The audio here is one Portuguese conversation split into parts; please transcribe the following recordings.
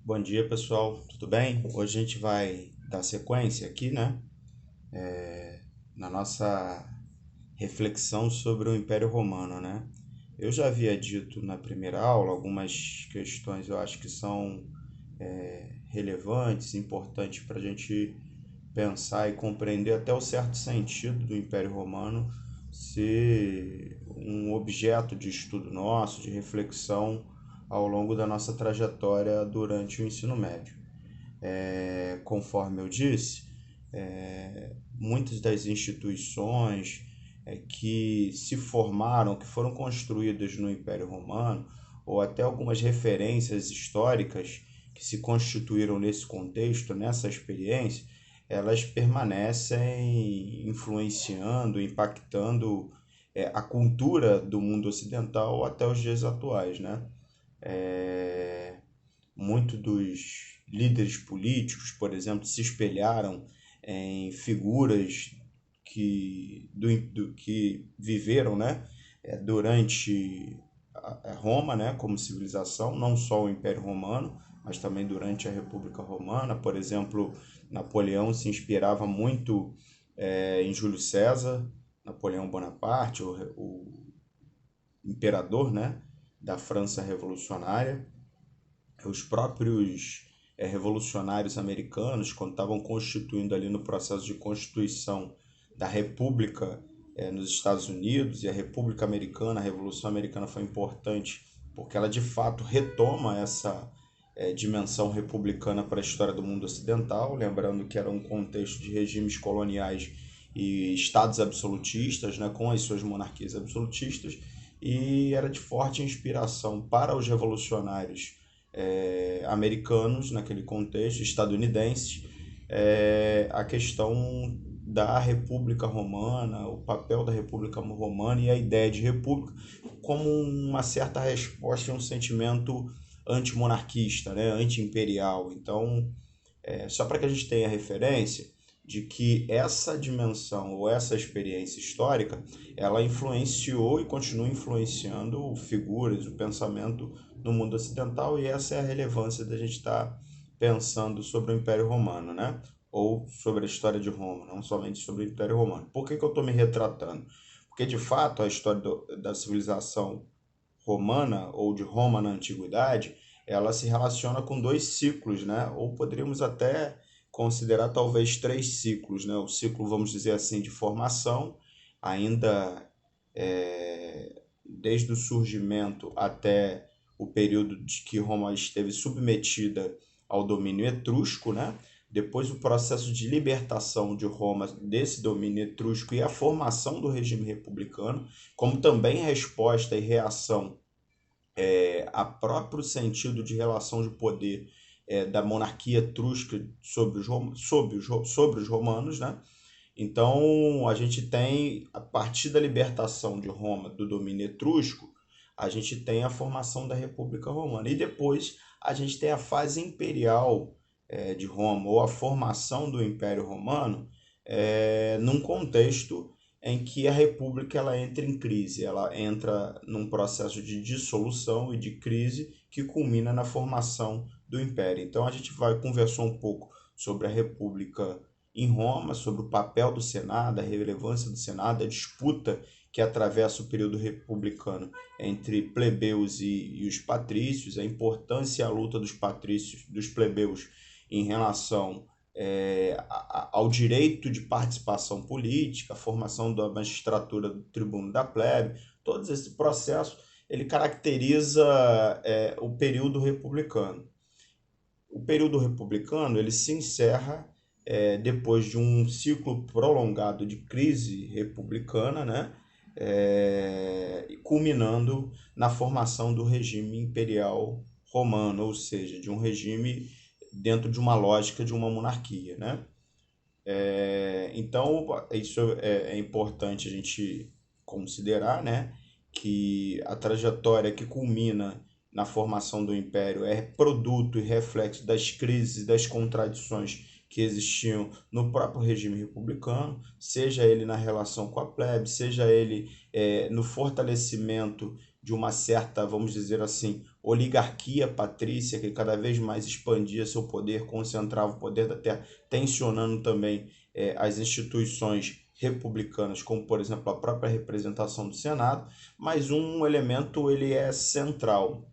Bom dia, pessoal. Tudo bem? Hoje a gente vai dar sequência aqui, né, na nossa reflexão sobre o Império Romano, né? Eu já havia dito na primeira aula algumas questões eu acho que são relevantes, importantes para a gente pensar e compreender até o certo sentido do Império Romano ser um objeto de estudo nosso, de reflexão ao longo da nossa trajetória durante o ensino médio. Conforme eu disse, muitas das instituições que se formaram, que foram construídas no Império Romano, ou até algumas referências históricas que se constituíram nesse contexto, nessa experiência, elas permanecem influenciando, impactando a cultura do mundo ocidental até os dias atuais, né? Muitos dos líderes políticos, por exemplo, se espelharam em figuras que viveram, né, durante a Roma, né, como civilização, não só o Império Romano, mas também durante a República Romana. Por exemplo, Napoleão se inspirava muito em Júlio César, Napoleão Bonaparte, o imperador, né, da França revolucionária. Os próprios revolucionários americanos, quando estavam constituindo ali no processo de constituição da República nos Estados Unidos, e a República Americana, a Revolução Americana foi importante porque ela de fato retoma essa dimensão republicana para a história do mundo ocidental, lembrando que era um contexto de regimes coloniais e estados absolutistas, né, com as suas monarquias absolutistas, e era de forte inspiração para os revolucionários americanos, naquele contexto, estadunidenses, a questão da República Romana, o papel da República Romana e a ideia de república como uma certa resposta a um sentimento antimonarquista, né, anti-imperial. Então, só para que a gente tenha referência de que essa dimensão ou essa experiência histórica, ela influenciou e continua influenciando figuras, o pensamento no mundo ocidental, e essa é a relevância da gente estar pensando sobre o Império Romano, né? Ou sobre a história de Roma, não somente sobre o Império Romano. Por que eu estou me retratando? Porque, de fato, a história da civilização romana ou de Roma na antiguidade, ela se relaciona com dois ciclos, né? Ou poderíamos até considerar talvez três ciclos, né? O ciclo, vamos dizer assim, de formação, ainda desde o surgimento até o período de que Roma esteve submetida ao domínio etrusco, né? Depois o processo de libertação de Roma desse domínio etrusco e a formação do regime republicano, como também resposta e reação a próprio sentido de relação de poder da monarquia etrusca sobre os romanos, né? Então, a gente tem, a partir da libertação de Roma do domínio etrusco, a gente tem a formação da República Romana. E depois a gente tem a fase imperial de Roma, ou a formação do Império Romano, num contexto em que a República ela entra em crise, ela entra num processo de dissolução e de crise que culmina na formação do Império. Então a gente vai conversar um pouco sobre a República em Roma, sobre o papel do Senado, a relevância do Senado, a disputa que atravessa o período republicano entre plebeus e os patrícios, a importância e a luta dos patrícios, dos plebeus em relação ao direito de participação política, a formação da magistratura do tribuno da plebe, todo esse processo ele caracteriza o período republicano. O período republicano ele se encerra depois de um ciclo prolongado de crise republicana, né? Culminando na formação do regime imperial romano, ou seja, de um regime dentro de uma lógica de uma monarquia, né? Então, isso é importante a gente considerar, né? Que a trajetória que culmina na formação do Império é produto e reflexo das crises, das contradições que existiam no próprio regime republicano, seja ele na relação com a plebe, seja ele no fortalecimento de uma certa, vamos dizer assim, oligarquia patrícia que cada vez mais expandia seu poder, concentrava o poder da terra, tensionando também as instituições republicanas, como por exemplo a própria representação do Senado, mas um elemento ele é central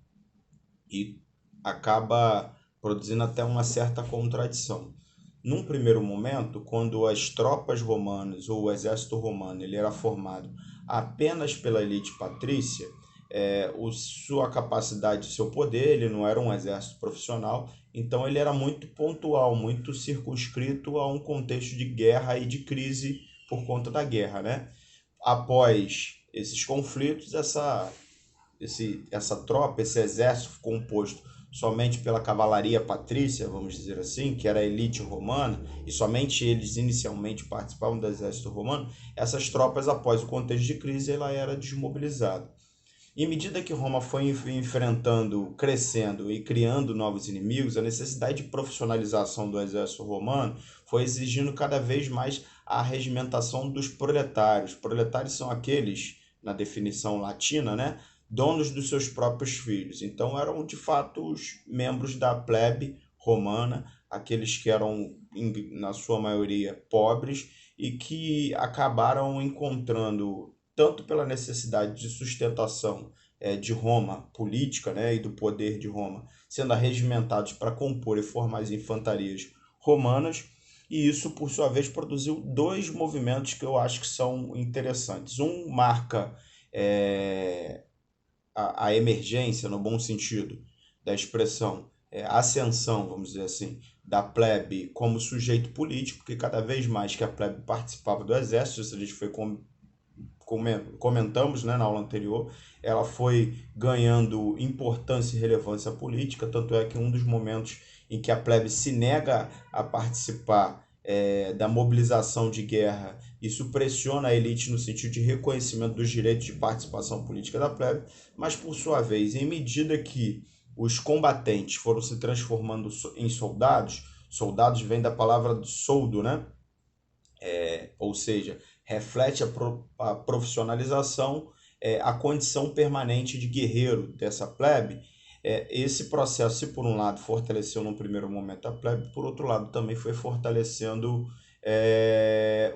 e acaba produzindo até uma certa contradição. Num primeiro momento, quando as tropas romanas ou o exército romano ele era formado apenas pela elite patrícia, sua capacidade, seu poder, ele não era um exército profissional, então ele era muito pontual, muito circunscrito a um contexto de guerra e de crise por conta da guerra, né? Após esses conflitos, essa tropa, esse exército composto somente pela cavalaria patrícia, vamos dizer assim, que era a elite romana, e somente eles inicialmente participavam do exército romano, essas tropas, após o contexto de crise, ela era desmobilizada. Em medida que Roma foi enfrentando, crescendo e criando novos inimigos, a necessidade de profissionalização do exército romano foi exigindo cada vez mais a regimentação dos proletários. Proletários são aqueles, na definição latina, né, donos dos seus próprios filhos. Então eram de fato os membros da plebe romana, aqueles que eram, na sua maioria, pobres e que acabaram encontrando, tanto pela necessidade de sustentação de Roma política, né, e do poder de Roma, sendo arregimentados para compor e formar as infantarias romanas, e isso, por sua vez, produziu dois movimentos que eu acho que são interessantes. Um marca a emergência, no bom sentido da expressão, ascensão, vamos dizer assim, da plebe como sujeito político, porque cada vez mais que a plebe participava do exército, isso a gente foi comentamos, né, na aula anterior, ela foi ganhando importância e relevância política, tanto é que um dos momentos em que a plebe se nega a participar da mobilização de guerra, isso pressiona a elite no sentido de reconhecimento dos direitos de participação política da plebe, mas por sua vez, em medida que os combatentes foram se transformando em soldados, soldados vem da palavra soldo, né? Ou seja, reflete a profissionalização, a condição permanente de guerreiro dessa plebe. Esse processo, se por um lado fortaleceu no primeiro momento a plebe, por outro lado também foi fortalecendo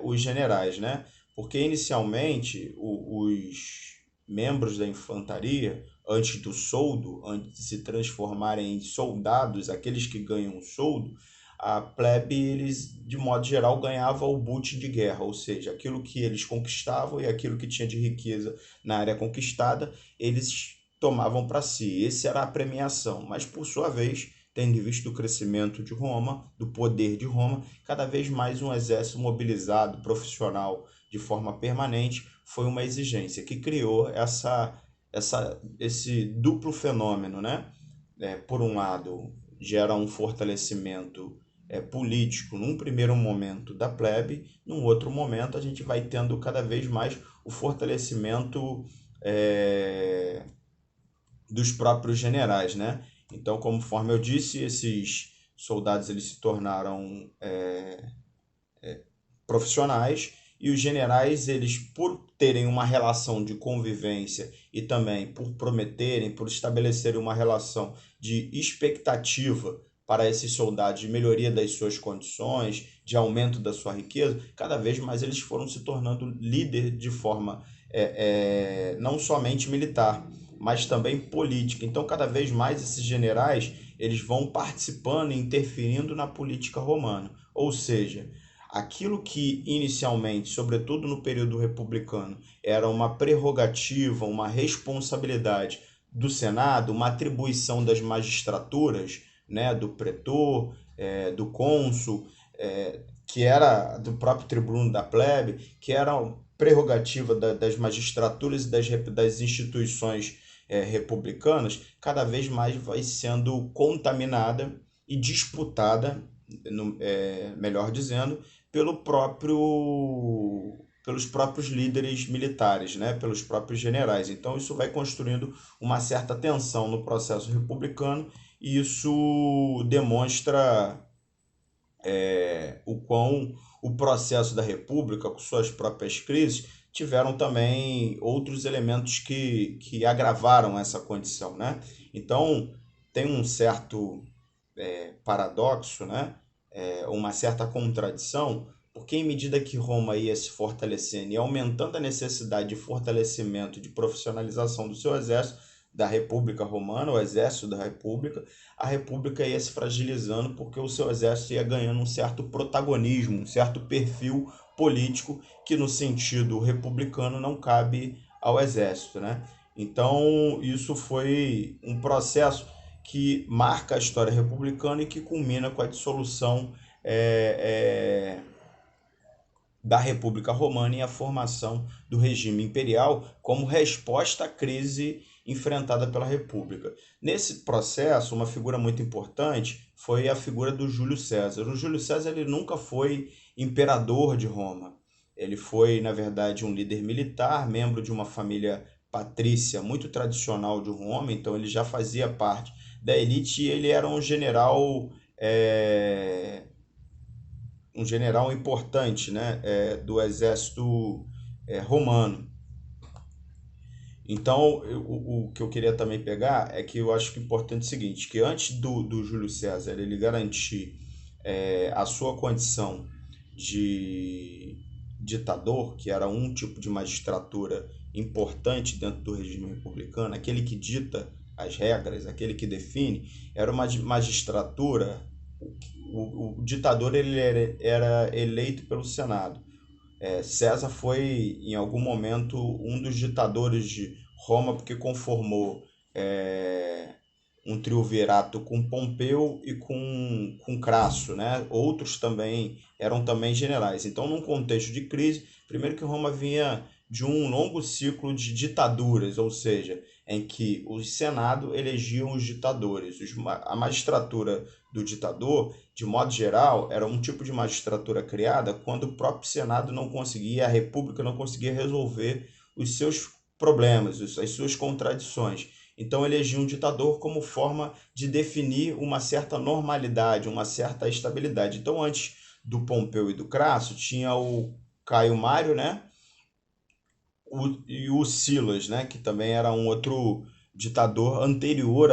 os generais, né? Porque inicialmente os membros da infantaria, antes do soldo, antes de se transformarem em soldados, aqueles que ganham o soldo, a plebe, eles, de modo geral, ganhava o boot de guerra, ou seja, aquilo que eles conquistavam e aquilo que tinha de riqueza na área conquistada, eles tomavam para si. Essa era a premiação, mas por sua vez, tendo visto o crescimento de Roma, do poder de Roma, cada vez mais um exército mobilizado, profissional, de forma permanente, foi uma exigência que criou esse duplo fenômeno, né? Por um lado, gera um fortalecimento político num primeiro momento da plebe, num outro momento a gente vai tendo cada vez mais o fortalecimento dos próprios generais, né? Então, conforme eu disse, esses soldados eles se tornaram profissionais e os generais, eles por terem uma relação de convivência e também por prometerem, por estabelecerem uma relação de expectativa para esses soldados de melhoria das suas condições, de aumento da sua riqueza, cada vez mais eles foram se tornando líder de forma não somente militar, mas também política. Então, cada vez mais esses generais eles vão participando e interferindo na política romana. Ou seja, aquilo que inicialmente, sobretudo no período republicano, era uma prerrogativa, uma responsabilidade do Senado, uma atribuição das magistraturas, né, do pretor, do cônsul, que era do próprio tribuno da plebe, que era prerrogativa das magistraturas e das instituições republicanas, cada vez mais vai sendo contaminada e disputada, melhor dizendo, pelos próprios líderes militares, né? Pelos próprios generais. Então isso vai construindo uma certa tensão no processo republicano e isso demonstra o quão o processo da República, com suas próprias crises, tiveram também outros elementos que agravaram essa condição, né? Então, tem um certo paradoxo, né? Uma certa contradição, porque em medida que Roma ia se fortalecendo e aumentando a necessidade de fortalecimento, de profissionalização do seu exército, da República Romana, o exército da República, a República ia se fragilizando porque o seu exército ia ganhando um certo protagonismo, um certo perfil político que no sentido republicano não cabe ao exército, né? Então, isso foi um processo que marca a história republicana e que culmina com a dissolução é, é, da República Romana e a formação do regime imperial como resposta à crise enfrentada pela República. Nesse processo, uma figura muito importante foi a figura do Júlio César. O Júlio César ele nunca foi imperador de Roma. Ele foi, na verdade, um líder militar, membro de uma família patrícia muito tradicional de Roma, então ele já fazia parte da elite e ele era um general importante, né, do exército romano. Então, o que eu queria também pegar é que eu acho que é importante o seguinte, que antes do Júlio César ele garantir a sua condição de ditador, que era um tipo de magistratura importante dentro do regime republicano, aquele que dita as regras, aquele que define, era uma magistratura, o ditador ele era eleito pelo Senado. César foi, em algum momento, um dos ditadores de Roma, porque conformou um triunvirato com Pompeu e com Crasso, né? Outros também eram também generais. Então, num contexto de crise, primeiro que Roma vinha de um longo ciclo de ditaduras, ou seja, em que o Senado elegiam os ditadores. A magistratura do ditador, de modo geral, era um tipo de magistratura criada quando o próprio Senado não conseguia, a República não conseguia resolver os seus problemas, as suas contradições. Então elegia um ditador como forma de definir uma certa normalidade, uma certa estabilidade. Então antes do Pompeu e do Crasso tinha o Caio Mário, né? E o Silas, né? Que também era um outro ditador anterior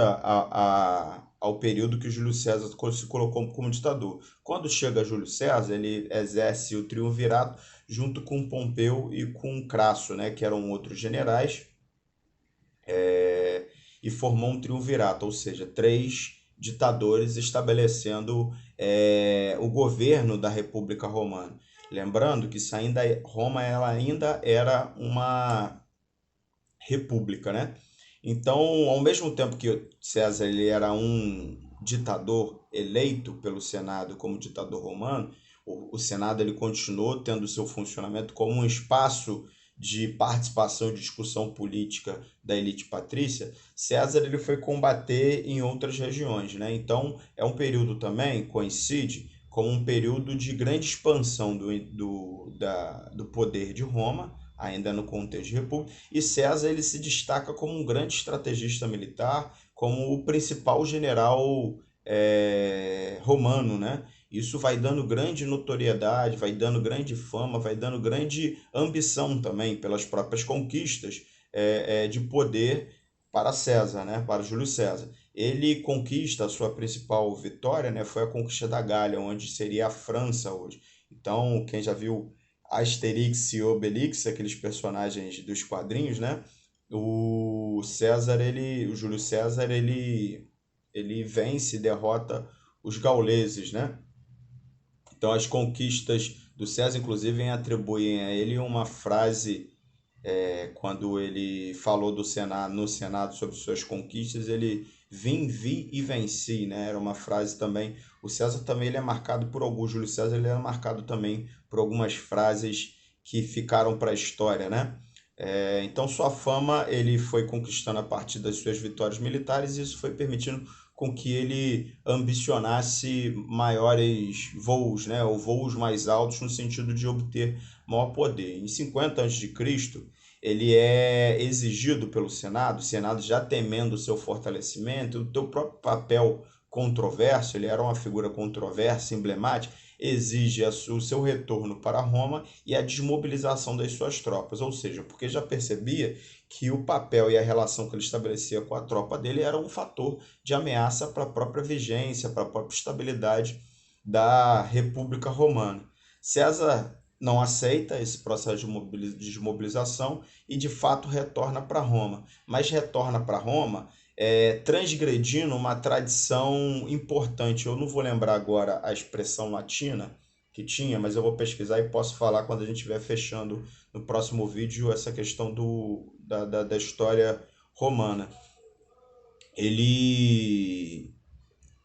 ao período que Júlio César se colocou como ditador. Quando chega Júlio César, ele exerce o triunvirato junto com Pompeu e com Crasso, né? Que eram outros generais e formou um triunvirato, ou seja, três ditadores estabelecendo o governo da República Romana. Lembrando que Roma ela ainda era uma república, né? Então, ao mesmo tempo que César ele era um ditador eleito pelo Senado como ditador romano, o Senado ele continuou tendo seu funcionamento como um espaço de participação e discussão política da elite patrícia. César ele foi combater em outras regiões, né? Então é um período também, coincide, como um período de grande expansão do poder de Roma, ainda no contexto de república, e César ele se destaca como um grande estrategista militar, como o principal general romano, né? Isso vai dando grande notoriedade, vai dando grande fama, vai dando grande ambição também pelas próprias conquistas de poder para César, né? Para Júlio César. Ele conquista a sua principal vitória, né? Foi a conquista da Gália, onde seria a França hoje. Então, quem já viu Asterix e Obelix, aqueles personagens dos quadrinhos, né? O Júlio César, ele vence e derrota os gauleses, né? Então, as conquistas do César, inclusive, atribuem a ele uma frase, quando ele falou no Senado sobre suas conquistas, ele vim, vi e venci, né? Era uma frase também. O César também ele é marcado por alguns, Júlio César ele é marcado também por algumas frases que ficaram para a história, né? Então, sua fama ele foi conquistando a partir das suas vitórias militares e isso foi permitindo com que ele ambicionasse maiores voos, né, ou voos mais altos no sentido de obter maior poder. Em 50 a.C., ele é exigido pelo Senado, o Senado já temendo o seu fortalecimento, o seu próprio papel controverso, ele era uma figura controversa, emblemática, exige o seu retorno para Roma e a desmobilização das suas tropas, ou seja, porque já percebia que o papel e a relação que ele estabelecia com a tropa dele era um fator de ameaça para a própria vigência, para a própria estabilidade da República Romana. César não aceita esse processo de desmobilização e de fato retorna para Roma, mas retorna para Roma transgredindo uma tradição importante. Eu não vou lembrar agora a expressão latina que tinha, mas eu vou pesquisar e posso falar quando a gente estiver fechando no próximo vídeo essa questão da história romana. Ele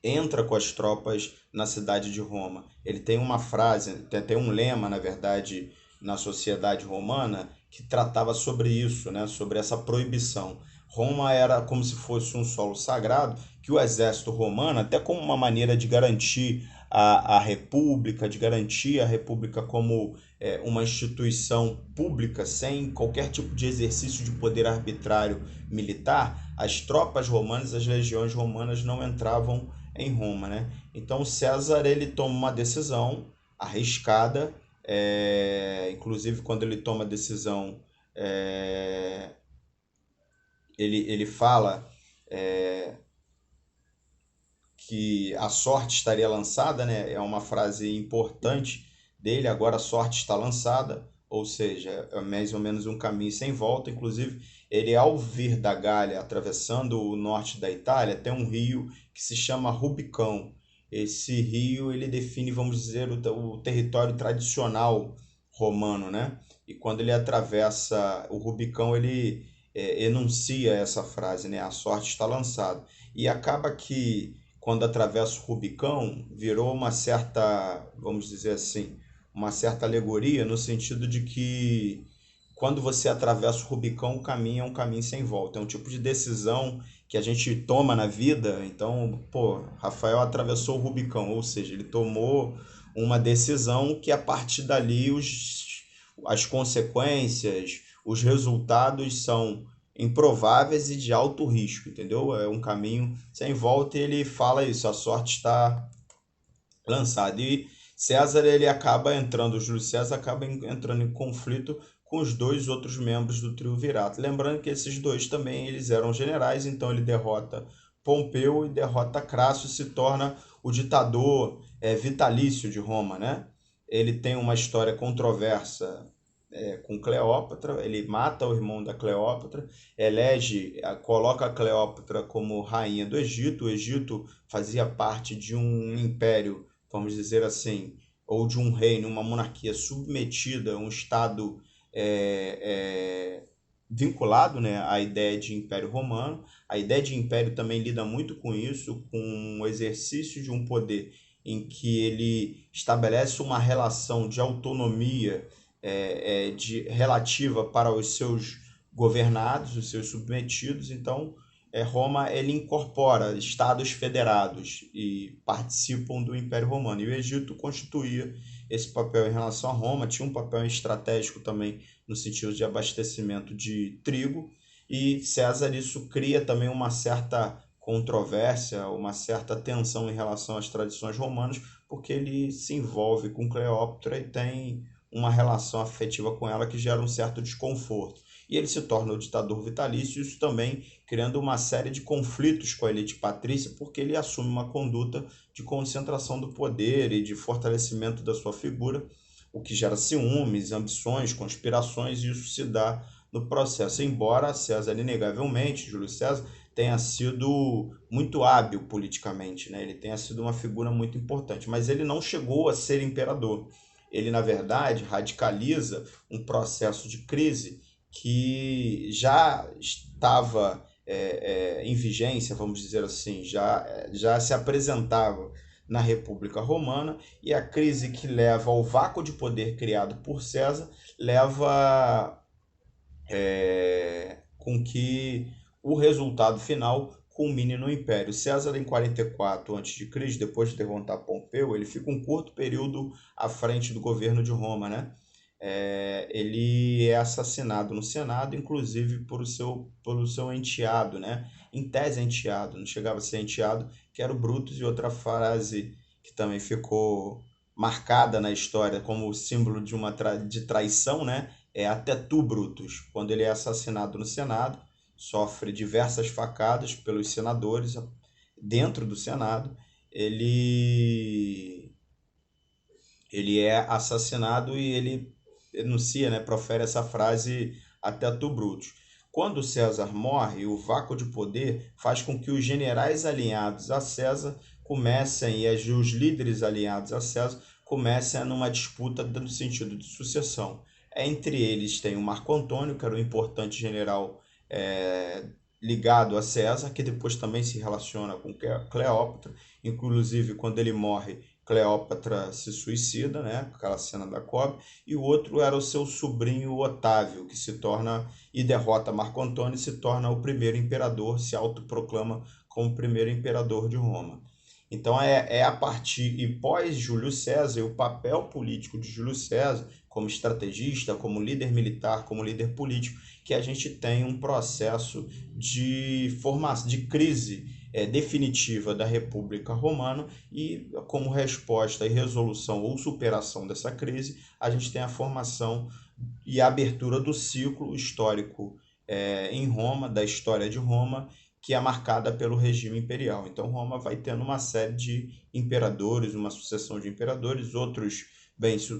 entra com as tropas na cidade de Roma. Ele tem uma frase, tem um lema, na verdade, na sociedade romana que tratava sobre isso, né? Sobre essa proibição. Roma era como se fosse um solo sagrado que o exército romano, até como uma maneira de garantir a república, de garantir a república como uma instituição pública, sem qualquer tipo de exercício de poder arbitrário militar, as tropas romanas, as legiões romanas não entravam em Roma, né? Então César ele toma uma decisão arriscada, inclusive quando ele toma a decisão, ele fala que a sorte estaria lançada, né? É uma frase importante dele, agora a sorte está lançada, ou seja, é mais ou menos um caminho sem volta. Inclusive, ele ao vir da Gália, atravessando o norte da Itália, tem um rio que se chama Rubicão. Esse rio, ele define, vamos dizer, o território tradicional romano, né? E quando ele atravessa o Rubicão, ele enuncia essa frase, né? A sorte está lançada. E acaba que quando atravessa o Rubicão, virou uma certa, vamos dizer assim, uma certa alegoria no sentido de que quando você atravessa o Rubicão, o caminho é um caminho sem volta. É um tipo de decisão que a gente toma na vida. Então, pô, Rafael atravessou o Rubicão, ou seja, ele tomou uma decisão que a partir dali as consequências, os resultados são improváveis e de alto risco, entendeu? É um caminho sem volta e ele fala isso, a sorte está lançada. E César, ele acaba entrando, Júlio César acaba entrando em conflito com os dois outros membros do triunvirato. Lembrando que esses dois também eles eram generais, então ele derrota Pompeu e derrota Crasso, se torna o ditador vitalício de Roma, né? Ele tem uma história controversa com Cleópatra, ele mata o irmão da Cleópatra, coloca a Cleópatra como rainha do Egito. O Egito fazia parte de um império, vamos dizer assim, ou de um reino, uma monarquia submetida, um estado vinculado, né, à ideia de Império Romano. A ideia de império também lida muito com isso, com o exercício de um poder em que ele estabelece uma relação de autonomia relativa para os seus governados, os seus submetidos. Então, Roma ele incorpora estados federados e participam do Império Romano. E o Egito constituía esse papel em relação a Roma, tinha um papel estratégico também no sentido de abastecimento de trigo. E César, isso cria também uma certa controvérsia, uma certa tensão em relação às tradições romanas, porque ele se envolve com Cleópatra e tem uma relação afetiva com ela que gera um certo desconforto. E ele se torna o ditador vitalício, isso também criando uma série de conflitos com a elite patrícia, porque ele assume uma conduta de concentração do poder e de fortalecimento da sua figura, o que gera ciúmes, ambições, conspirações, e isso se dá no processo. Embora César, inegavelmente, Júlio César, tenha sido muito hábil politicamente, né? Ele tenha sido uma figura muito importante, mas ele não chegou a ser imperador. Ele, na verdade, radicaliza um processo de crise que já estava em vigência, vamos dizer assim, já se apresentava na República Romana, e a crise que leva ao vácuo de poder criado por César leva com que o resultado final culmine no Império. César, em 44 a.C., depois de derrotar Pompeu, ele fica um curto período à frente do governo de Roma, né? ele é assassinado no Senado, inclusive pelo seu enteado, né? Em tese enteado, não chegava a ser enteado, que era o Brutus, e outra frase que também ficou marcada na história como símbolo de traição, né? É até tu, Brutus, quando ele é assassinado no Senado, sofre diversas facadas pelos senadores dentro do Senado, ele ele é assassinado e ele enuncia, né, profere essa frase até tu, Brutus. Quando César morre, o vácuo de poder faz com que os generais alinhados a César comecem, e os líderes alinhados a César comecem a numa disputa no sentido de sucessão. Entre eles tem o Marco Antônio, que era um importante general é, ligado a César, que depois também se relaciona com Cleópatra, inclusive quando ele morre, Cleópatra se suicida, né? Aquela cena da cobra. E o outro era o seu sobrinho Otávio, que se torna e derrota Marco Antônio e se torna o primeiro imperador, se autoproclama como o primeiro imperador de Roma. Então é a partir e pós Júlio César, e o papel político de Júlio César, como estrategista, como líder militar, como líder político, que a gente tem um processo de formação, de crise definitiva da República Romana, e como resposta e resolução ou superação dessa crise, a gente tem a formação e a abertura do ciclo histórico em Roma, da história de Roma, que é marcada pelo regime imperial. Então Roma vai tendo uma série de imperadores, uma sucessão de imperadores, outros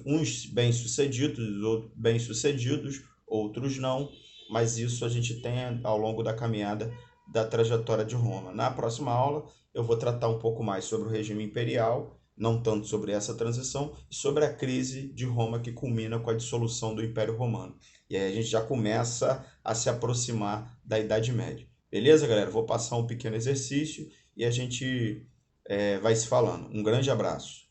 uns bem-sucedidos, outros bem-sucedidos, outros não, mas isso a gente tem ao longo da caminhada da trajetória de Roma. Na próxima aula eu vou tratar um pouco mais sobre o regime imperial, não tanto sobre essa transição, e sobre a crise de Roma que culmina com a dissolução do Império Romano. E aí a gente já começa a se aproximar da Idade Média. Beleza, galera? Vou passar um pequeno exercício e a gente vai se falando. Um grande abraço.